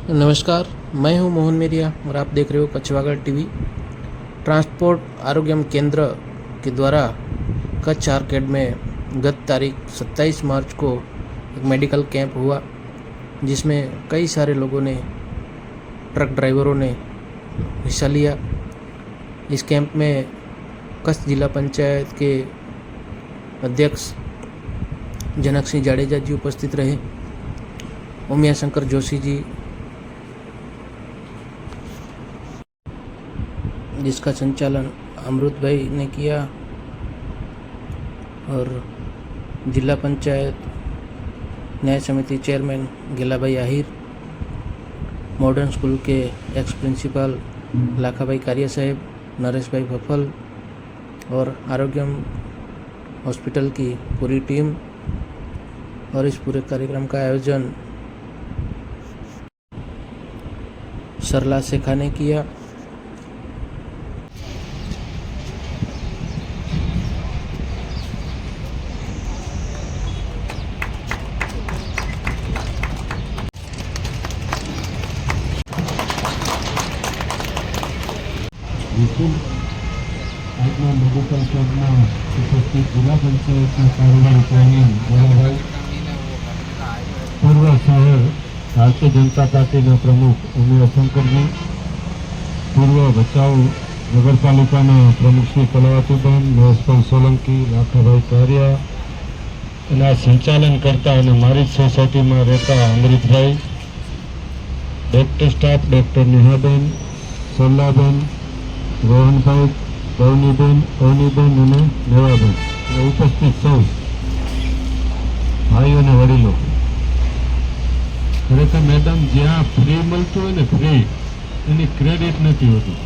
नमस्कार, मैं हूं मोहन मेरिया और आप देख रहे हो कच्छवागढ़ टीवी। ट्रांसपोर्ट आरोग्यम केंद्र के द्वारा कच्छ आर्केड में गत तारीख 27 मार्च को एक मेडिकल कैंप हुआ, जिसमें कई सारे लोगों ने, ट्रक ड्राइवरों ने हिस्सा लिया। इस कैंप में कच्छ जिला पंचायत के अध्यक्ष जनक सिंह जाडेजा जी उपस्थित रहे, उमिया शंकर जोशी जी, जिसका संचालन अमृत भाई ने किया, और जिला पंचायत न्याय समिति चेयरमैन गिला भाई आहिर, मॉडर्न स्कूल के एक्स प्रिंसिपल लाखा भाई कारिया साहेब, नरेश भाई फफल और आरोग्यम हॉस्पिटल की पूरी टीम। और इस पूरे कार्यक्रम का आयोजन सरला शेखा ने किया। આજના મેડિકલ કેમ્પમાં ઉપસ્થિત જિલ્લા પંચાયતના કાર્યવાહી ચેરમેન ગોલાભાઈ, પૂર્વ શહેર ભારતીય જનતા પાર્ટીના પ્રમુખ ઉમિયા શંકરજી, પૂર્વ ભચાઉ નગરપાલિકાના પ્રમુખ શ્રી કલાવતીબેન, મહેશભાઈ સોલંકી, લાખાભાઈ કારિયા, અને આ સંચાલન કરતા અને મારી જ સોસાયટીમાં રહેતા અમૃતભાઈ, ડૉક્ટર સ્ટાફ ડૉક્ટર નેહાબેન, સરલાબેન, રોહનભાઈ, ગૌનીબેન અને નેવાબેન, ઉપસ્થિત સૌ ભાઈઓ અને વડીલો, ખરેખર મેડમ જ્યાં ફ્રી મળતું હોય ને, ફ્રી એની ક્રેડિટ નથી હોતી.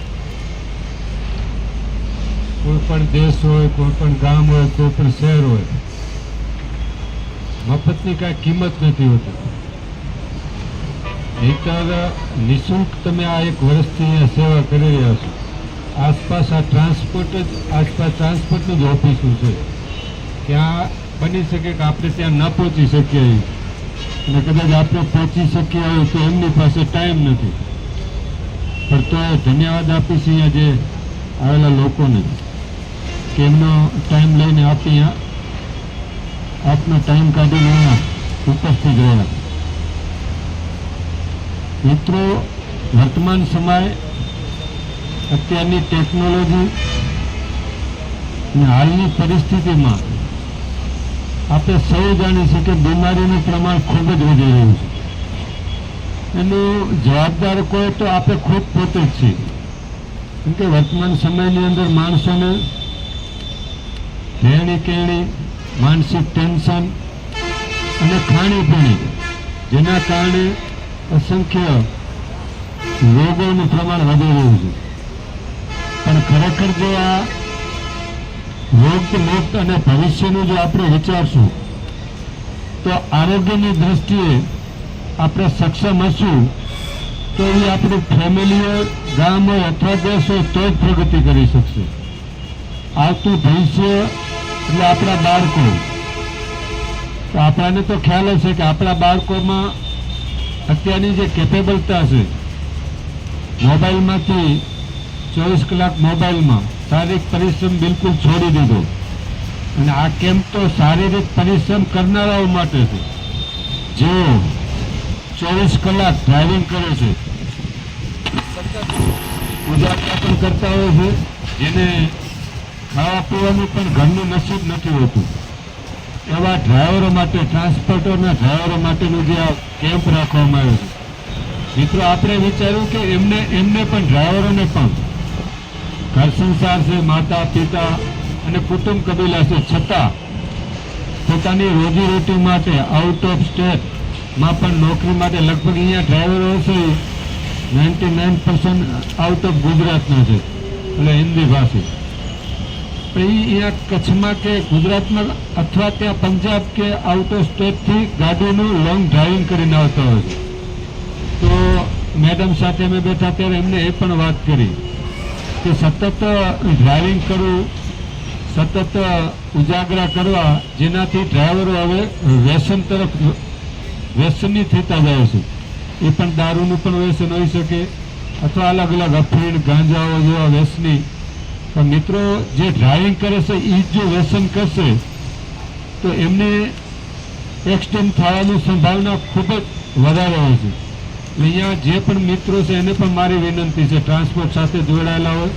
કોઈ પણ દેશ હોય, કોઈ પણ ગામ હોય, કોઈ પણ શહેર હોય, મફતની કાંઈ કિંમત નથી હોતી. નહીંતર નિઃશુલ્ક તમે આ એક વર્ષથી અહીંયા સેવા કરી રહ્યા છો. આસપાસ આ ટ્રાન્સપોર્ટનું જ ઓફિસું છે. ત્યાં બની શકે કે આપણે ત્યાં ન પહોંચી શકીએ, અને કદાચ આપણે પહોંચી શક્યા હોય તો એમની પાસે ટાઈમ નથી. પણ તો ધન્યવાદ આપીશ અહીંયા જે આવેલા લોકોને કે એમનો ટાઈમ લઈને આપનો ટાઈમ કાઢીને અહીંયા ઉપસ્થિત રહ્યા. મિત્રો, વર્તમાન સમય, અત્યારની ટેકનોલોજી અને હાલની પરિસ્થિતિમાં આપણે સૌ જાણીએ છીએ કે બીમારીનું પ્રમાણ ખૂબ જ વધી રહ્યું છે. એનું જવાબદાર કોઈ તો આપણે ખુદ પોતે જ છીએ. કેમ કે વર્તમાન સમયની અંદર માણસોને રહેણી કહેણી, માનસિક ટેન્શન અને ખાણીપીણી, જેના કારણે અસંખ્ય રોગોનું પ્રમાણ વધી રહ્યું છે. પણ ખરેખર જો આ રોગ મુક્ત અને ભવિષ્યનું જો આપણે વિચારશું તો આરોગ્યની દ્રષ્ટિએ આપણે સક્ષમ હશું તો એ આપણી ફેમિલી હોય, ગામ હોય અથવા દેશ હોય તો જ પ્રગતિ કરી શકશે. આવતું ભવિષ્ય એટલે આપણા બાળકો. તો આપણાને તો ખ્યાલ હશે કે આપણા બાળકોમાં અત્યારની જે કેપેબલતા છે, મોબાઈલમાંથી 24 કલાક મોબાઈલમાં શારીરિક પરિશ્રમ બિલકુલ છોડી દીધો. અને આ કેમ્પ તો શારીરિક પરિશ્રમ કરનારાઓ માટે છે, જેઓ 24 કલાક ડ્રાઇવિંગ કરે છે, ઉજાગરા પણ કરતા હોય છે, જેને ખાવા પીવાનું પણ ઘરનું નસીબ નથી હોતું, એવા ડ્રાઈવરો માટે, ટ્રાન્સપોર્ટરના ડ્રાઈવરો માટેનું જે આ કેમ્પ રાખવામાં આવ્યો છે. મિત્રો, આપણે વિચાર્યું કે એમને પણ, ડ્રાઈવરોને પણ ઘર સંસાર છે, માતા પિતા અને કુટુંબ કબીલા છે, છતાં પોતાની રોજીરોટી માટે આઉટ ઓફ સ્ટેટમાં પણ નોકરી માટે, લગભગ અહીંયા ડ્રાઈવરો હશે 99% આઉટ ઓફ ગુજરાતના છે, એટલે હિન્દી ભાષી. પણ એ અહીંયા કચ્છમાં કે ગુજરાતમાં અથવા ત્યાં પંજાબ કે આઉટ ઓફ સ્ટેટથી ગાડીનું લોંગ ડ્રાઇવિંગ કરીને આવતા હોય છે. તો મેડમ સાથે અમે બેઠા ત્યારે એમને એ પણ વાત કરી કે સતત ડ્રાઇવિંગ કરવું, સતત ઉજાગરા કરવા, જેનાથી ડ્રાઈવરો હવે વ્યસની થતા જાય છે. એ પણ દારૂનું પણ વ્યસન હોઈ શકે અથવા અલગ અલગ અફીણ ગાંજાઓ જેવા વ્યસની. પણ મિત્રો જે ડ્રાઇવિંગ કરે છે એ જ જો વ્યસન કરશે તો એમને એક્સિડન્ટ થવાની સંભાવના ખૂબ જ વધારે હોય છે. એટલે અહીંયા જે પણ મિત્રો છે એને પણ મારી વિનંતી છે, ટ્રાન્સપોર્ટ સાથે જોડાયેલા હોય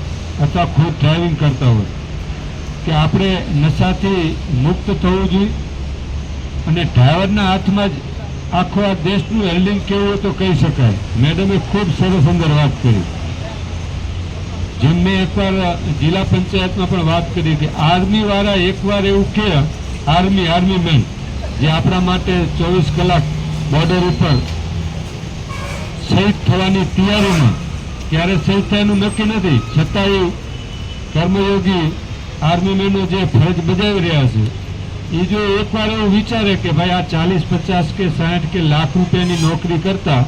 અથવા ખુદ ડ્રાઇવિંગ કરતા હોય, કે આપણે નશાથી મુક્ત થવું જોઈએ. અને ડ્રાઈવરના હાથમાં જ આખો આ દેશનું હેલ્ડિંગ કેવું હોય તો કહી શકાય. મેડમે ખૂબ સરસ અંદર વાત કરી. જેમ મેં એકવાર જિલ્લા પંચાયતમાં પણ વાત કરી કે આર્મીવાળા એકવાર એવું કહે, આર્મી મેન જે આપણા માટે 24 કલાક બોર્ડર ઉપર શહીદ થવાની તૈયારીમાં, ક્યારે શહીદ થયાનું નક્કી નથી, છતાંય કર્મયોગી આર્મી મેનો જે ફરજ બજાવી રહ્યા છે એ જો એકવાર એવું વિચારે કે ભાઈ આ 40, 50 કે 60 કે લાખ રૂપિયાની નોકરી કરતા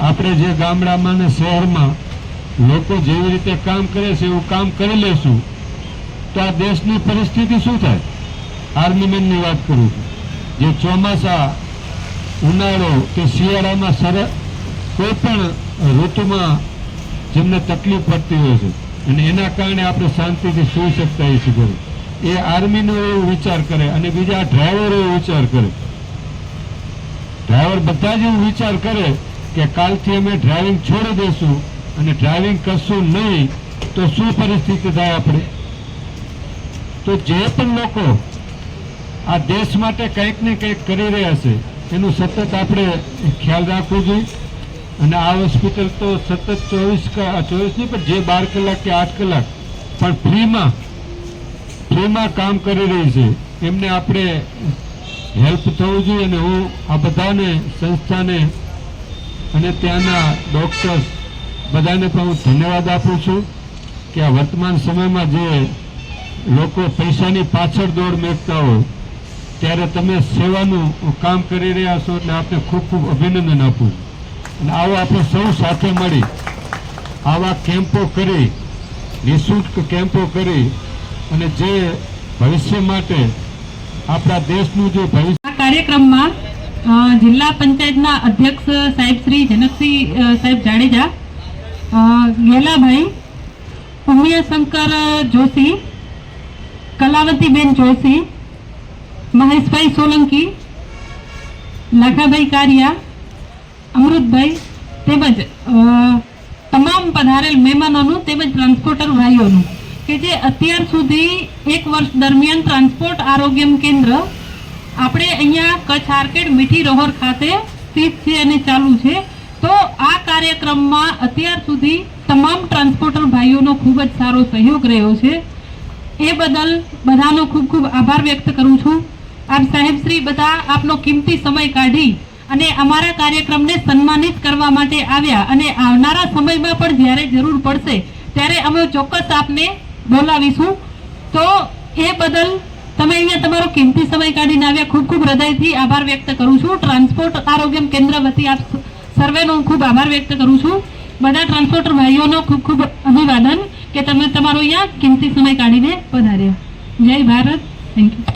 આપણે જે ગામડામાં ને શહેરમાં લોકો જેવી રીતે કામ કરે છે એવું કામ કરી લેશું તો આ દેશની પરિસ્થિતિ શું થાય? આર્મી મેનની વાત કરું છું, જે ચોમાસા, ઉનાળો કે શિયાળામાં કોઈ પણ ઋતુમાં જેમને તકલીફ પડતી હોય છે અને એના કારણે આપણે શાંતિથી સૂઈ શકતા હોઈએ છીએ. એ આર્મીનો એવો વિચાર કરે અને બીજા ડ્રાઈવરો એવો વિચાર કરે. ડ્રાઈવર બધા જ એવો વિચાર કરે કે કાલથી અમે ડ્રાઇવિંગ છોડી દઈશું અને ડ્રાઇવિંગ કરશું નહીં તો શું પરિસ્થિતિ થાય આપણે. તો જે પણ લોકો આ દેશ માટે કંઈક ને કંઈક કરી રહ્યા છે એનું સતત આપણે ખ્યાલ રાખવો જોઈએ. અને આ હોસ્પિટલ તો સતત 24 નહીં પણ જે 12 કલાક કે 8 કલાક પણ ફ્રીમાં કામ કરી રહી છે એમને આપણે હેલ્પ થવું જોઈએ. અને હું આ બધાને, સંસ્થાને અને ત્યાંના ડૉક્ટર્સ બધાને પણ હું ધન્યવાદ આપું છું કે આ વર્તમાન સમયમાં જે લોકો પૈસાની પાછળ દોડ મેકતા હોય ત્યારે તમે સેવાનું કામ કરી રહ્યા છો એટલે આપને ખૂબ ખૂબ અભિનંદન આપું. અને આવો આપણે સૌ સાથે મળી આવા કેમ્પો કરી, નિઃશુલ્ક કેમ્પો કરી અને જે ભવિષ્ય માટે આપણા દેશનું જે ભવિષ્ય. આ કાર્યક્રમમાં જિલ્લા પંચાયતના અધ્યક્ષ સાહેબ શ્રી જનકસિંહ સાહેબ જાડેજા, ગેલાભાઈ, ઉમિયાશંકર જોશી, કલાવતીબેન જોશી, મહેશભાઈ સોલંકી, લાખાભાઈ કારિયા, અમૃતભાઈ તેમજ તમામ પધારેલ મહેમાનોનું તેમજ ટ્રાન્સપોર્ટર ભાઈઓનું કે જે અત્યાર સુધી 1 વર્ષ દરમિયાન ટ્રાન્સપોર્ટ આરોગ્ય કેન્દ્ર આપણે અહીંયા કચ્છ આર્કેડ મીઠી રોહર ખાતે સ્થિત છે અને ચાલુ છે. તો આ કાર્યક્રમમાં અત્યાર સુધી તમામ ટ્રાન્સપોર્ટર ભાઈઓનો ખૂબ જ સારો સહયોગ રહ્યો છે. એ બદલ બધાનો ખૂબ ખૂબ આભાર વ્યક્ત કરું છું. આપ સાહેબશ્રી બધા આપનો કિંમતી સમય કાઢી અને અમારા કાર્યક્રમને સન્માનિત કરવા માટે આવ્યા અને આવનારા સમયમાં પણ જ્યારે જરૂર પડશે ત્યારે અમે ચોક્કસ આપને બોલાવીશું. તો એ બદલ તમે અહીંયા તમારો કિંમતી સમય કાઢીને આવ્યા, ખૂબ ખૂબ હૃદયથી આભાર વ્યક્ત કરું છું. ટ્રાન્સપોર્ટ આરોગ્ય કેન્દ્ર વતી આપ સર્વેનો ખૂબ આભાર વ્યક્ત કરું છું. બધા ટ્રાન્સપોર્ટર ભાઈઓનો ખૂબ ખૂબ અભિવાદન કે તમે તમારો અહીંયા કિંમતી સમય કાઢીને પધાર્યા. જય ભારત. Thank you.